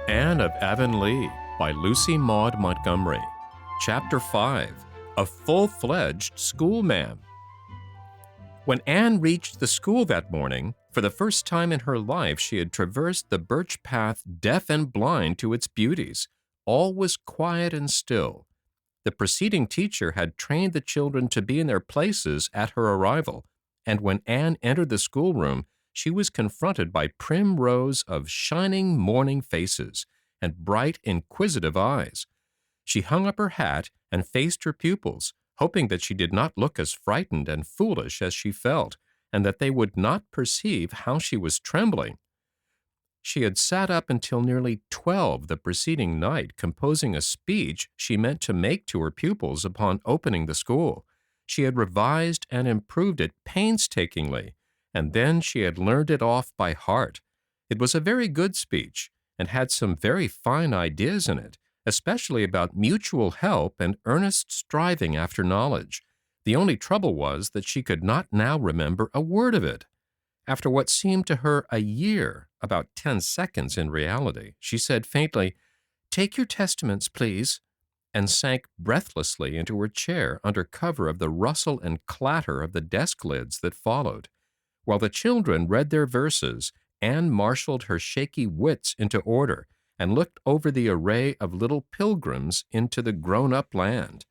Anne of Avonlea by Lucy Maude Montgomery. Chapter 5. A Full-Fledged Schoolma'am. When Anne reached the school that morning, for the first time in her life she had traversed the birch path deaf and blind to its beauties. All was quiet and still. The preceding teacher had trained the children to be in their places at her arrival, and when Anne entered the schoolroom, she was confronted by prim rows of shining morning faces and bright, inquisitive eyes. She hung up her hat and faced her pupils, hoping that she did not look as frightened and foolish as she felt, and that they would not perceive how she was trembling. She had sat up until nearly 12 the preceding night composing a speech she meant to make to her pupils upon opening the school. She had revised and improved it painstakingly, and then she had learned it off by heart. It was a very good speech, and had some very fine ideas in it, especially about mutual help and earnest striving after knowledge. The only trouble was that she could not now remember a word of it. After what seemed to her a year, about 10 seconds in reality, she said faintly, "Take your testaments, please," and sank breathlessly into her chair under cover of the rustle and clatter of the desk lids that followed. While the children read their verses, Anne marshaled her shaky wits into order and looked over the array of little pilgrims into the grown-up land.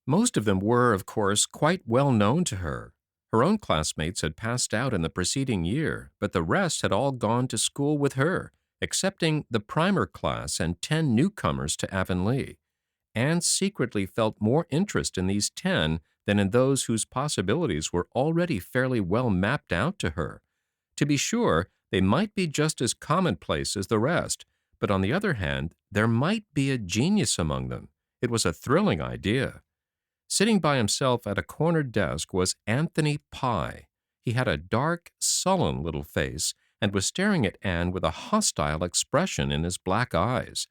Most of them were, of course, quite well known to her. Her own classmates had passed out in the preceding year, but the rest had all gone to school with her, excepting the primer class and 10 newcomers to Avonlea. Anne secretly felt more interest in these 10 than in those whose possibilities were already fairly well mapped out to her. To be sure, they might be just as commonplace as the rest, but on the other hand, there might be a genius among them. It was a thrilling idea. Sitting by himself at a corner desk was Anthony Pye. He had a dark, sullen little face and was staring at Anne with a hostile expression in his black eyes.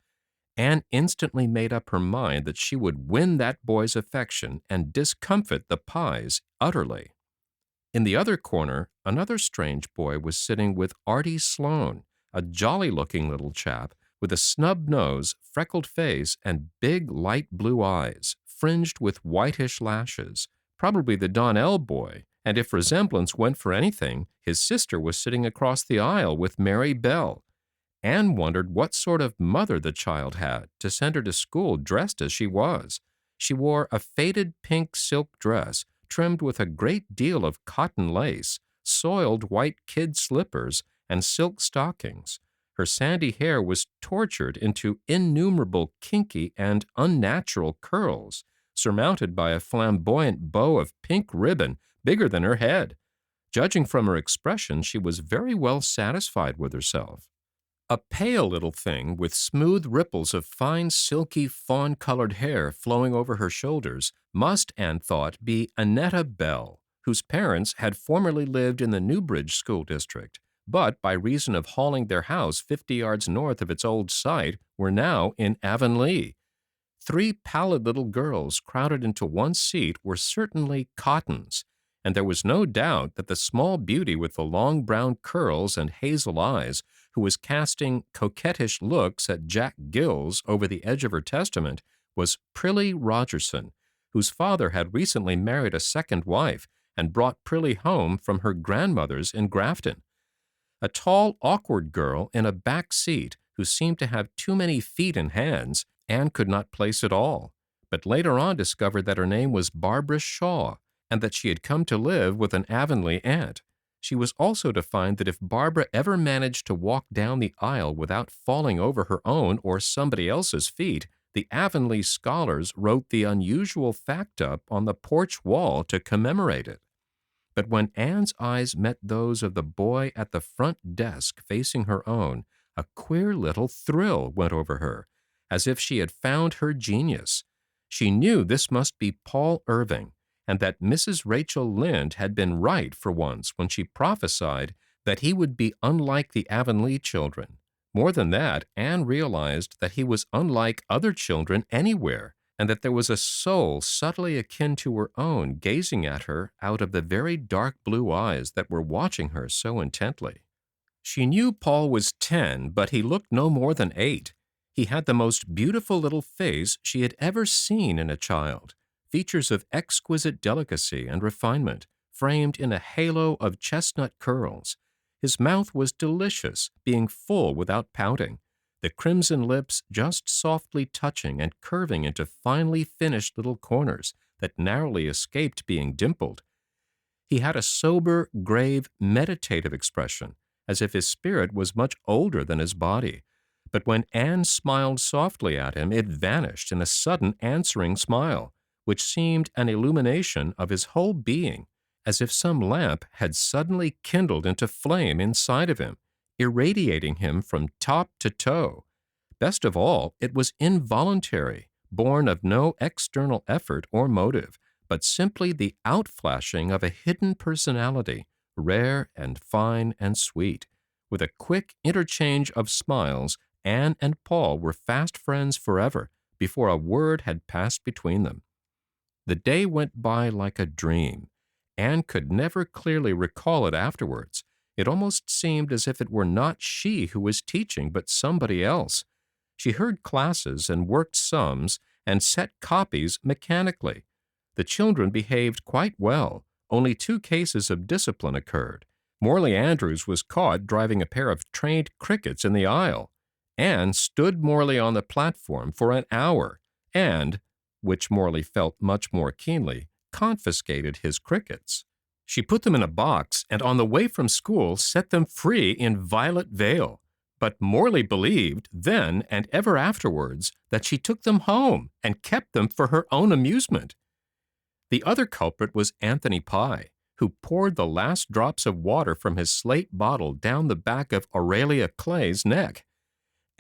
Anne instantly made up her mind that she would win that boy's affection and discomfit the Pyes utterly. In the other corner, another strange boy was sitting with Artie Sloane, a jolly-looking little chap with a snub nose, freckled face, and big light blue eyes, fringed with whitish lashes, probably the Donnell boy, and if resemblance went for anything, his sister was sitting across the aisle with Mary Bell. Anne wondered what sort of mother the child had to send her to school dressed as she was. She wore a faded pink silk dress, trimmed with a great deal of cotton lace, soiled white kid slippers, and silk stockings. Her sandy hair was tortured into innumerable kinky and unnatural curls, surmounted by a flamboyant bow of pink ribbon bigger than her head. Judging from her expression, she was very well satisfied with herself. A pale little thing with smooth ripples of fine, silky, fawn-colored hair flowing over her shoulders must, Anne thought, be Annetta Bell, whose parents had formerly lived in the Newbridge school district, but by reason of hauling their house 50 yards north of its old site, were now in Avonlea. 3 pallid little girls crowded into one seat were certainly Cottons, and there was no doubt that the small beauty with the long brown curls and hazel eyes, who was casting coquettish looks at Jack Gills over the edge of her testament, was Prillie Rogerson, whose father had recently married a second wife and brought Prillie home from her grandmother's in Grafton. A tall, awkward girl in a back seat who seemed to have too many feet and hands, Anne could not place at all, but later on discovered that her name was Barbara Shaw, and that she had come to live with an Avonlea aunt. She was also to find that if Barbara ever managed to walk down the aisle without falling over her own or somebody else's feet, the Avonlea scholars wrote the unusual fact up on the porch wall to commemorate it. But when Anne's eyes met those of the boy at the front desk facing her own, a queer little thrill went over her, as if she had found her genius. She knew this must be Paul Irving, and that Mrs. Rachel Lynde had been right for once when she prophesied that he would be unlike the Avonlea children. More than that, Anne realized that he was unlike other children anywhere, and that there was a soul subtly akin to her own gazing at her out of the very dark blue eyes that were watching her so intently. She knew Paul was 10, but he looked no more than 8. He had the most beautiful little face she had ever seen in a child, features of exquisite delicacy and refinement, framed in a halo of chestnut curls. His mouth was delicious, being full without pouting, the crimson lips just softly touching and curving into finely finished little corners that narrowly escaped being dimpled. He had a sober, grave, meditative expression, as if his spirit was much older than his body. But when Anne smiled softly at him, it vanished in a sudden answering smile, which seemed an illumination of his whole being, as if some lamp had suddenly kindled into flame inside of him, irradiating him from top to toe. Best of all, it was involuntary, born of no external effort or motive, but simply the outflashing of a hidden personality, rare and fine and sweet. With a quick interchange of smiles, Anne and Paul were fast friends forever before a word had passed between them. The day went by like a dream. Anne could never clearly recall it afterwards. It almost seemed as if it were not she who was teaching, but somebody else. She heard classes and worked sums and set copies mechanically. The children behaved quite well. Only 2 cases of discipline occurred. Morley Andrews was caught driving a pair of trained crickets in the aisle. Anne stood Morley on the platform for an hour and, which Morley felt much more keenly, confiscated his crickets. She put them in a box and on the way from school set them free in Violet Vale. But Morley believed, then and ever afterwards, that she took them home and kept them for her own amusement. The other culprit was Anthony Pye, who poured the last drops of water from his slate bottle down the back of Aurelia Clay's neck.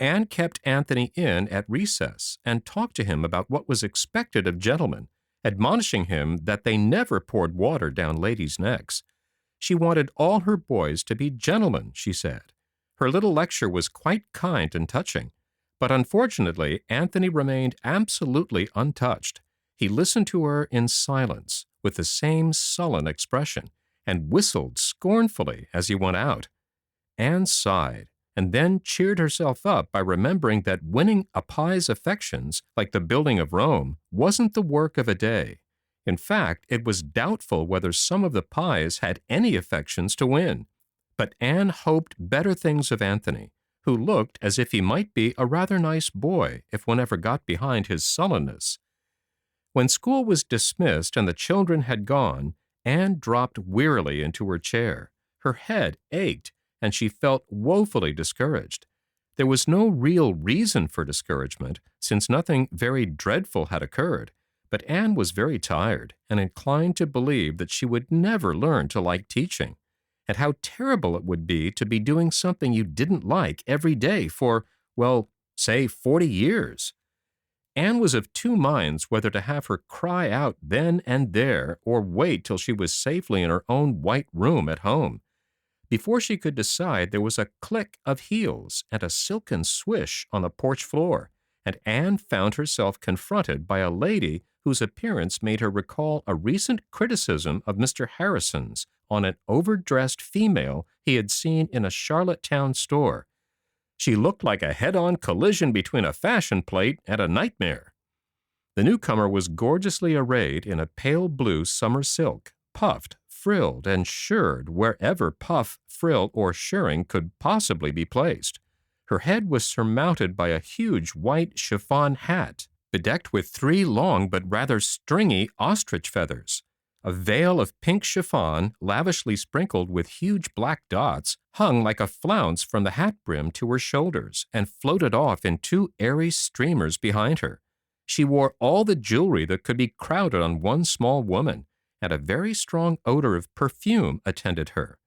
Anne kept Anthony in at recess and talked to him about what was expected of gentlemen, admonishing him that they never poured water down ladies' necks. She wanted all her boys to be gentlemen, she said. Her little lecture was quite kind and touching, but unfortunately Anthony remained absolutely untouched. He listened to her in silence, with the same sullen expression, and whistled scornfully as he went out. Anne sighed, and then cheered herself up by remembering that winning a Pye's affections, like the building of Rome, wasn't the work of a day. In fact, it was doubtful whether some of the Pyes had any affections to win. But Anne hoped better things of Anthony, who looked as if he might be a rather nice boy if one ever got behind his sullenness. When school was dismissed and the children had gone, Anne dropped wearily into her chair. Her head ached, and she felt woefully discouraged. There was no real reason for discouragement, since nothing very dreadful had occurred, but Anne was very tired and inclined to believe that she would never learn to like teaching, and how terrible it would be to be doing something you didn't like every day for, well, say 40 years. Anne was of 2 minds whether to have her cry out then and there or wait till she was safely in her own white room at home. Before she could decide, there was a click of heels and a silken swish on the porch floor, and Anne found herself confronted by a lady whose appearance made her recall a recent criticism of Mr. Harrison's on an overdressed female he had seen in a Charlottetown store. She looked like a head-on collision between a fashion plate and a nightmare. The newcomer was gorgeously arrayed in a pale blue summer silk, puffed, frilled, and shirred wherever puff, frill, or shirring could possibly be placed. Her head was surmounted by a huge white chiffon hat, bedecked with 3 long but rather stringy ostrich feathers. A veil of pink chiffon, lavishly sprinkled with huge black dots, hung like a flounce from the hat brim to her shoulders and floated off in 2 airy streamers behind her. She wore all the jewelry that could be crowded on one small woman, and a very strong odor of perfume attended her.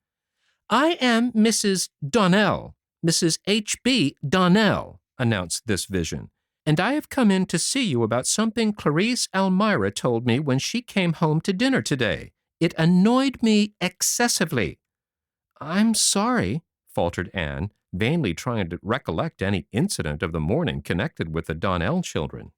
"I am Mrs. Donnell, Mrs. H.B. Donnell," announced this vision, "and I have come in to see you about something Clarice Almira told me when she came home to dinner today. It annoyed me excessively." "I'm sorry," faltered Anne, vainly trying to recollect any incident of the morning connected with the Donnell children.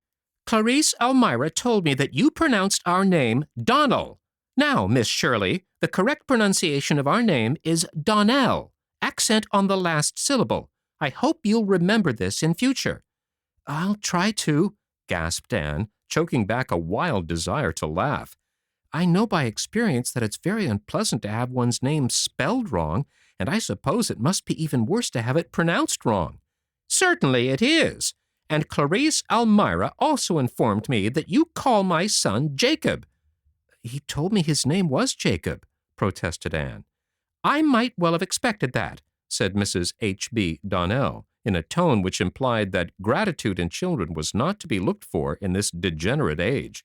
"Clarice Almira told me that you pronounced our name Donnell. Now, Miss Shirley, the correct pronunciation of our name is Donnell, accent on the last syllable. I hope you'll remember this in future." I'll try to, gasped Anne, choking back a wild desire to laugh. I know by experience that it's very unpleasant to have one's name spelled wrong, and I suppose it must be even worse to have it pronounced wrong. Certainly it is. And Clarice Almira also informed me that you call my son Jacob. He told me his name was Jacob, protested Anne. I might well have expected that, said Mrs. H.B. Donnell, in a tone which implied that gratitude in children was not to be looked for in this degenerate age.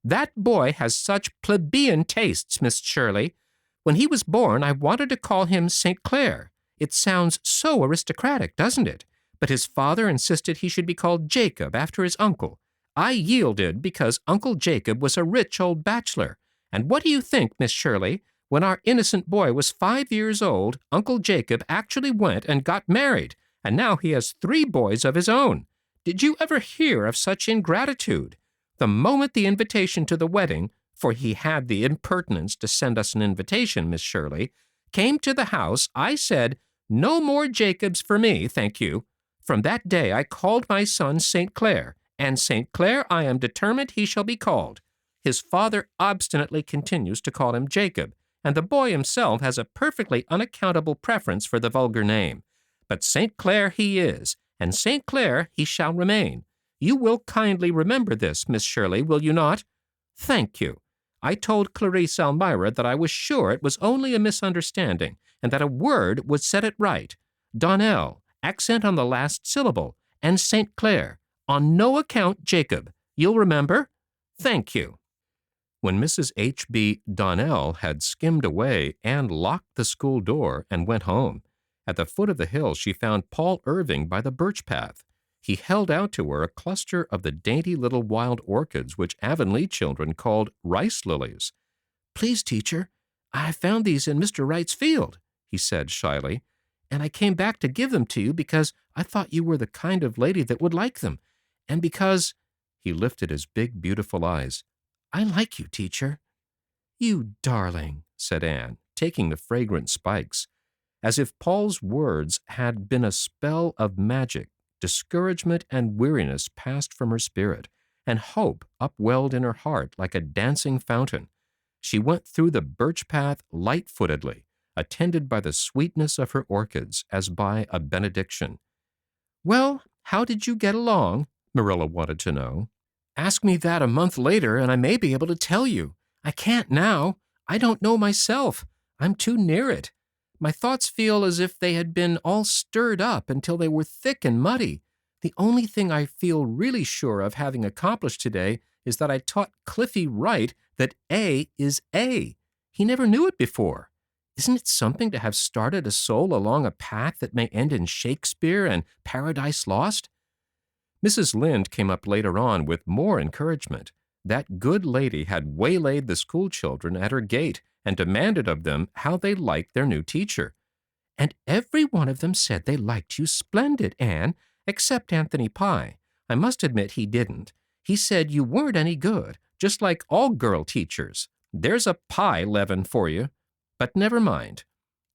That boy has such plebeian tastes, Miss Shirley. When he was born, I wanted to call him St. Clair. It sounds so aristocratic, doesn't it? But his father insisted he should be called Jacob after his uncle. I yielded because Uncle Jacob was a rich old bachelor. And what do you think, Miss Shirley? When our innocent boy was 5 years old, Uncle Jacob actually went and got married, and now he has 3 boys of his own. Did you ever hear of such ingratitude? The moment the invitation to the wedding, for he had the impertinence to send us an invitation, Miss Shirley, came to the house, I said, "No more Jacobs for me, thank you." From that day I called my son St. Clair, and St. Clair I am determined he shall be called. His father obstinately continues to call him Jacob, and the boy himself has a perfectly unaccountable preference for the vulgar name. But St. Clair he is, and St. Clair he shall remain. You will kindly remember this, Miss Shirley, will you not? Thank you. I told Clarice Almira that I was sure it was only a misunderstanding, and that a word would set it right. Donnell, accent on the last syllable, and St. Clair. On no account Jacob. You'll remember? Thank you. When Mrs. H.B. Donnell had skimmed away, Anne locked the school door and went home. At the foot of the hill she found Paul Irving by the birch path. He held out to her a cluster of the dainty little wild orchids which Avonlea children called rice lilies. "Please, teacher, I found these in Mr. Wright's field," he said shyly, "and I came back to give them to you because I thought you were the kind of lady that would like them, and because—" He lifted his big, beautiful eyes. "I like you, teacher." "You darling," said Anne, taking the fragrant spikes. As if Paul's words had been a spell of magic, discouragement and weariness passed from her spirit, and hope upwelled in her heart like a dancing fountain. She went through the birch path light-footedly, attended by the sweetness of her orchids as by a benediction. "Well, how did you get along?" Marilla wanted to know. "Ask me that a month later and I may be able to tell you. I can't now. I don't know myself. I'm too near it. My thoughts feel as if they had been all stirred up until they were thick and muddy. The only thing I feel really sure of having accomplished today is that I taught Cliffy Wright that A is A. He never knew it before. Isn't it something to have started a soul along a path that may end in Shakespeare and Paradise Lost?" Mrs. Lynde came up later on with more encouragement. That good lady had waylaid the school children at her gate and demanded of them how they liked their new teacher. "And every one of them said they liked you splendid, Anne, except Anthony Pye. I must admit he didn't. He said you weren't any good, just like all girl teachers. There's a pie leaven for you. But never mind."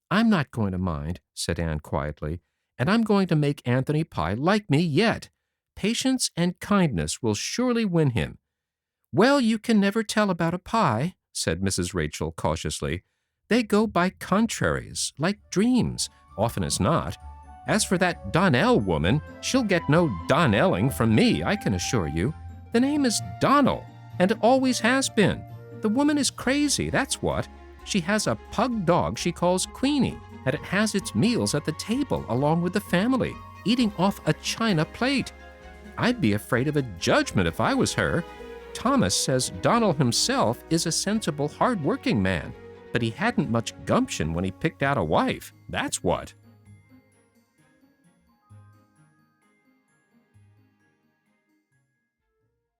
"I'm not going to mind," said Anne quietly, "and I'm going to make Anthony Pye like me yet. Patience and kindness will surely win him." "Well, you can never tell about a pie," said Mrs. Rachel cautiously. "They go by contraries, like dreams, often as not. As for that Donnell woman, she'll get no Donnelling from me, I can assure you. The name is Donnell, and it always has been. The woman is crazy, that's what. She has a pug dog she calls Queenie, and it has its meals at the table along with the family, eating off a china plate. I'd be afraid of a judgment if I was her. Thomas says Donnell himself is a sensible, hard-working man, but he hadn't much gumption when he picked out a wife, that's what."